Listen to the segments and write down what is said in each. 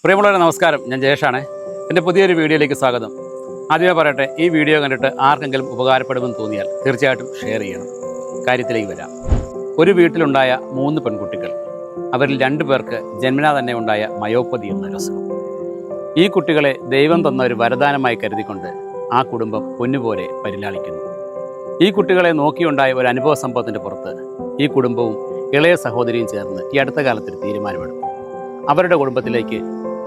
പ്രിയമുള്ളവരെ നമസ്കാരം, ഞാൻ ജയേഷാണ്. എൻ്റെ പുതിയൊരു വീഡിയോയിലേക്ക് സ്വാഗതം. ആദ്യമേ പറയട്ടെ, ഈ വീഡിയോ കണ്ടിട്ട് ആർക്കെങ്കിലും ഉപകാരപ്പെടുമെന്ന് തോന്നിയാൽ തീർച്ചയായിട്ടും ഷെയർ ചെയ്യണം. കാര്യത്തിലേക്ക് വരാം. ഒരു വീട്ടിലുണ്ടായ 3 പെൺകുട്ടികൾ. അവരിൽ 2 പേർക്ക് ജന്മനാ തന്നെ ഉണ്ടായ മയോപ്പതി എന്നൊരു അസുഖം. ഈ കുട്ടികളെ ദൈവം തന്ന ഒരു വരദാനമായി കരുതിക്കൊണ്ട് ആ കുടുംബം പൊന്നുപോലെ പരിലാളിക്കുന്നു. ഈ കുട്ടികളെ നോക്കിയുണ്ടായ ഒരു അനുഭവ സംഭവത്തിൻ്റെ പുറത്ത് ഈ കുടുംബവും ഇളയ സഹോദരിയും ചേർന്ന് ഈ അടുത്ത കാലത്തൊരു തീരുമാനമെടുത്തു. അവരുടെ കുടുംബത്തിലേക്ക്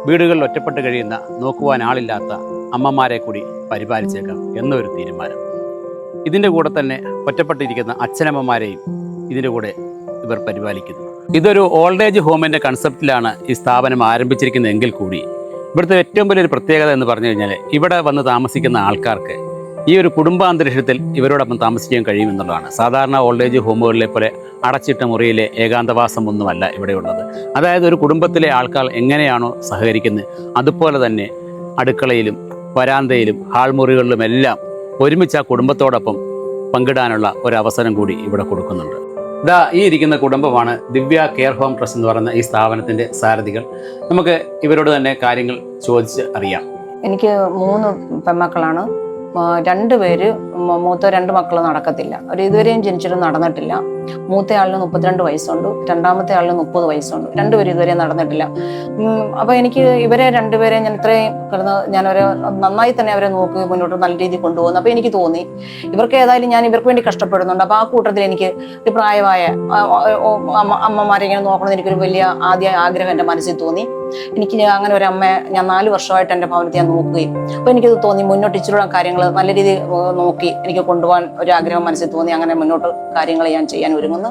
വീടുകളിൽ ഒറ്റപ്പെട്ട് കഴിയുന്ന, നോക്കുവാൻ ആളില്ലാത്ത അമ്മമാരെ കൂടി പരിപാലിച്ചേക്കാം എന്നൊരു തീരുമാനം. ഇതിൻ്റെ കൂടെ തന്നെ ഒറ്റപ്പെട്ടിരിക്കുന്ന അച്ഛനമ്മമാരെയും ഇതിൻ്റെ കൂടെ ഇവർ പരിപാലിക്കുന്നു. ഇതൊരു ഓൾഡ് ഏജ് ഹോമിൻ്റെ കൺസെപ്റ്റിലാണ് ഈ സ്ഥാപനം ആരംഭിച്ചിരിക്കുന്നതെങ്കിൽ കൂടി ഇവിടുത്തെ ഏറ്റവും വലിയൊരു പ്രത്യേകത എന്ന് പറഞ്ഞു കഴിഞ്ഞാൽ, ഇവിടെ വന്ന് താമസിക്കുന്ന ആൾക്കാർക്ക് ഈ ഒരു കുടുംബാന്തരീക്ഷത്തിൽ ഇവരോടൊപ്പം താമസിക്കാൻ കഴിയുമെന്നുള്ളതാണ്. സാധാരണ ഓൾഡ് ഏജ് ഹോമുകളിലെ പോലെ അടച്ചിട്ട മുറിയിലെ ഏകാന്തവാസം ഒന്നുമല്ല ഇവിടെയുള്ളത്. അതായത് ഒരു കുടുംബത്തിലെ ആൾക്കാർ എങ്ങനെയാണോ സഹകരിക്കുന്നത്, അതുപോലെ തന്നെ അടുക്കളയിലും വരാന്തയിലും ഹാൾമുറികളിലുമെല്ലാം ഒരുമിച്ച് ആ കുടുംബത്തോടൊപ്പം പങ്കിടാനുള്ള ഒരവസരം കൂടി ഇവിടെ കൊടുക്കുന്നുണ്ട്. ഈ ഇരിക്കുന്ന കുടുംബമാണ് ദിവ്യ കെയർ ഹോം ട്രസ്റ്റ് എന്ന് പറയുന്ന ഈ സ്ഥാപനത്തിൻ്റെ സാരഥികൾ. നമുക്ക് ഇവരോട് തന്നെ കാര്യങ്ങൾ ചോദിച്ച് അറിയാം. എനിക്ക് 3 പെൺമക്കളാണ്. 2 പേര്, മൂത്ത 2 മക്കൾ നടക്കത്തില്ല. അവർ ഇതുവരെയും ജനിച്ചിട്ട് നടന്നിട്ടില്ല. മൂത്ത ആളിന് 32 വയസ്സുണ്ട്, രണ്ടാമത്തെ ആളിന് 30 വയസ്സുണ്ട്. 2 പേരും ഇതുവരെ നടന്നിട്ടില്ല. അപ്പോൾ എനിക്ക് ഇവരെ 2 പേരെ ഞാൻ ഇത്രയും ഞാനവരെ നന്നായി തന്നെ അവരെ നോക്കി മുന്നോട്ട് നല്ല രീതിയിൽ കൊണ്ടുപോകുന്നു. അപ്പോൾ എനിക്ക് തോന്നി ഇവർക്ക് ഏതായാലും ഞാൻ ഇവർക്ക് വേണ്ടി കഷ്ടപ്പെടുന്നുണ്ട്. അപ്പോൾ ആ കൂട്ടത്തിൽ എനിക്ക് ഒരു പ്രായമായ അമ്മമാരെ ഇങ്ങനെ നോക്കണമെന്ന് എനിക്കൊരു വലിയ ആഗ്രഹം എൻ്റെ മനസ്സിൽ തോന്നി. എനിക്ക് അങ്ങനെ ഒരു അമ്മയെ ഞാൻ 4 വർഷമായിട്ട് എൻ്റെ ഭവനത്തെ ഞാൻ നോക്കുകയും, അപ്പോൾ എനിക്കത് തോന്നി മുന്നോട്ട് ഇച്ചിരി കാര്യങ്ങൾ നല്ല രീതിയിൽ നോക്കി എനിക്ക് കൊണ്ടുപോകാൻ ഒരു ആഗ്രഹം മനസ്സിൽ തോന്നി. അങ്ങനെ മുന്നോട്ട് കാര്യങ്ങൾ ഞാൻ ചെയ്യാൻ ഒരുങ്ങുന്നു.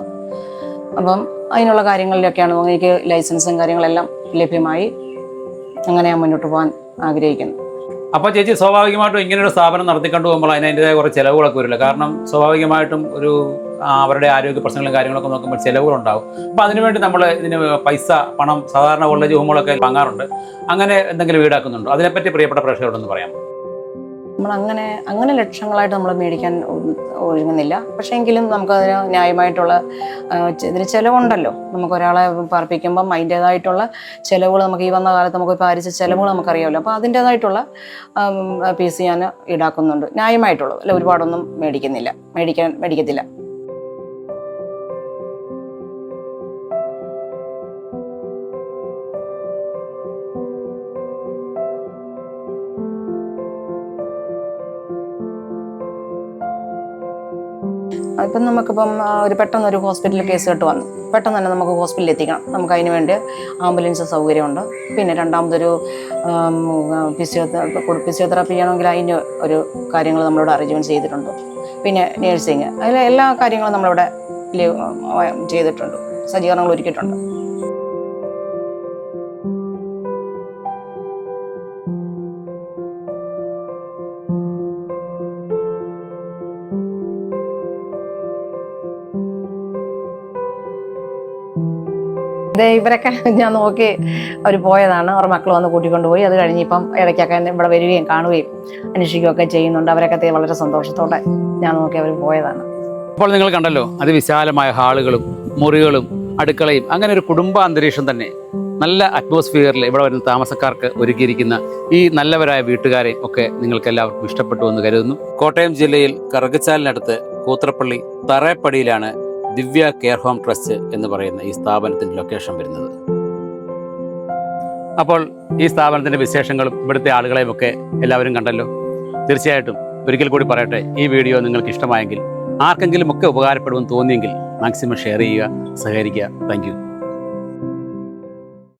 അപ്പം അതിനുള്ള കാര്യങ്ങളിലൊക്കെയാണ് എനിക്ക് ലൈസൻസും കാര്യങ്ങളെല്ലാം ലഭ്യമായി. അങ്ങനെ ഞാൻ മുന്നോട്ട് പോകാൻ ആഗ്രഹിക്കുന്നു. അപ്പോൾ ചേച്ചി, സ്വാഭാവികമായിട്ടും ഇങ്ങനൊരു സ്ഥാപനം നടത്തിക്കൊണ്ടു പോകുമ്പോൾ അതിൻ്റെതായ കുറച്ച് ചിലവുകളൊക്കെ വരില്ല. കാരണം സ്വാഭാവികമായിട്ടും ഒരു അവരുടെ ആരോഗ്യ പ്രശ്നങ്ങളും കാര്യങ്ങളൊക്കെ നോക്കുമ്പോൾ ചിലവുകളുണ്ടാവും. അപ്പോൾ അതിനുവേണ്ടി നമ്മൾ ഇതിന് പണം സാധാരണ ഓൾഡ് ഏജ് ഹോമുകളൊക്കെ വാങ്ങാറുണ്ട്. അങ്ങനെ എന്തെങ്കിലും ഈടാക്കുന്നുണ്ടോ? അതിനെപ്പറ്റി പ്രിയപ്പെട്ട പ്രേക്ഷകരോടൊന്ന് പറയാം. നമ്മൾ അങ്ങനെ ലക്ഷങ്ങളായിട്ട് നമ്മൾ മേടിക്കാൻ ഒരുങ്ങുന്നില്ല. പക്ഷേ എങ്കിലും നമുക്കതിന് ന്യായമായിട്ടുള്ള ഇതിന് ചിലവുണ്ടല്ലോ. നമുക്കൊരാളെ പാർപ്പിക്കുമ്പം അതിൻ്റേതായിട്ടുള്ള ചിലവുകൾ നമുക്ക് ഈ വന്ന കാലത്ത് നമുക്ക് പാലിച്ച ചിലവുകൾ നമുക്കറിയാമല്ലോ. അപ്പോൾ അതിൻ്റേതായിട്ടുള്ള പീസ് ഞാൻ ഈടാക്കുന്നുണ്ട്. ന്യായമായിട്ടുള്ളത് അല്ല, ഒരുപാടൊന്നും മേടിക്കത്തില്ല. ഇപ്പം നമുക്കിപ്പം പെട്ടെന്നൊരു ഹോസ്പിറ്റലിൽ കേസ് കേട്ട് വന്നു, പെട്ടെന്ന് തന്നെ നമുക്ക് ഹോസ്പിറ്റലിൽ എത്തിക്കണം. നമുക്ക് അതിന് വേണ്ടി ആംബുലൻസ് സൗകര്യമുണ്ട്. പിന്നെ രണ്ടാമതൊരു ഫിസിയോതെറാപ്പി ചെയ്യണമെങ്കിൽ അതിന് ഒരു കാര്യങ്ങൾ നമ്മളിവിടെ അറേഞ്ച്മെൻറ്റ് ചെയ്തിട്ടുണ്ട്. പിന്നെ നേഴ്സിങ്, അതിലെ എല്ലാ കാര്യങ്ങളും നമ്മളിവിടെ ചെയ്തിട്ടുണ്ട്, സജ്ജീകരണങ്ങൾ ഒരുക്കിയിട്ടുണ്ട്. ഇവരൊക്കെ ഞാൻ നോക്കി അവർ പോയതാണ്. അവർ മക്കൾ വന്ന് കൂട്ടിക്കൊണ്ടുപോയി. അത് കഴിഞ്ഞ് ഇപ്പം ഇടയ്ക്കൊക്കെ ഇവിടെ വരികയും കാണുകയും അന്വേഷിക്കുകയൊക്കെ ചെയ്യുന്നുണ്ട്. അവരൊക്കെ വളരെ സന്തോഷത്തോടെ ഞാൻ നോക്കി അവർ പോയതാണ്. അപ്പോൾ നിങ്ങൾ കണ്ടല്ലോ, അതിവിശാലമായ ഹാളുകളും മുറികളും അടുക്കളയും, അങ്ങനെ ഒരു കുടുംബാന്തരീക്ഷം തന്നെ നല്ല അറ്റ്മോസ്ഫിയറിൽ ഇവിടെ വരുന്ന താമസക്കാർക്ക് ഒരുക്കിയിരിക്കുന്ന ഈ നല്ലവരായ വീട്ടുകാരെ ഒക്കെ നിങ്ങൾക്ക് എല്ലാവർക്കും ഇഷ്ടപ്പെട്ടു എന്ന് കരുതുന്നു. കോട്ടയം ജില്ലയിൽ കറുകച്ചാലിനടുത്ത് കൂത്രപ്പള്ളി തറയപ്പടിയിലാണ് ദിവ്യ കെയർ ഹോം ട്രസ്റ്റ് എന്ന് പറയുന്ന ഈ സ്ഥാപനത്തിൻ്റെ ലൊക്കേഷൻ വരുന്നത്. അപ്പോൾ ഈ സ്ഥാപനത്തിൻ്റെ വിശേഷങ്ങളും ഇവിടുത്തെ ആളുകളെയും ഒക്കെ എല്ലാവരും കണ്ടല്ലോ. തീർച്ചയായിട്ടും ഒരിക്കൽ കൂടി പറയട്ടെ, ഈ വീഡിയോ നിങ്ങൾക്ക് ഇഷ്ടമായെങ്കിൽ, ആർക്കെങ്കിലും ഒക്കെ ഉപകാരപ്പെടുമെന്ന് തോന്നിയെങ്കിൽ മാക്സിമം ഷെയർ ചെയ്യുക, സഹകരിക്കുക. Thank you.